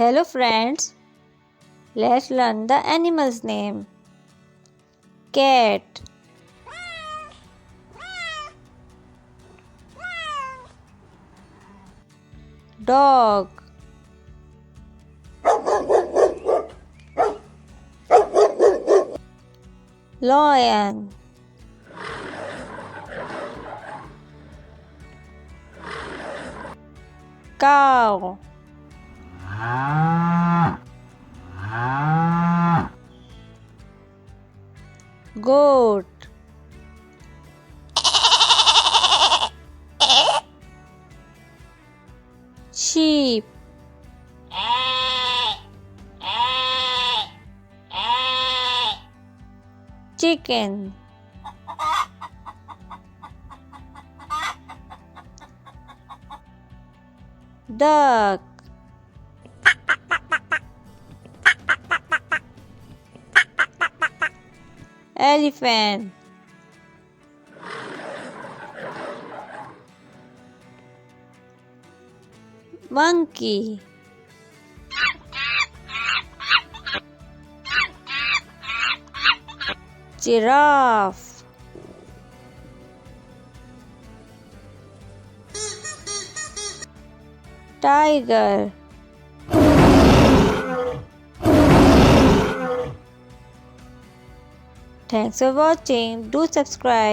Hello friends, let's learn the animal's name. Cat, dog, lion, cow, goat, sheep, chicken, duck, elephant, monkey, giraffe, tiger. Thanks for watching. Do subscribe.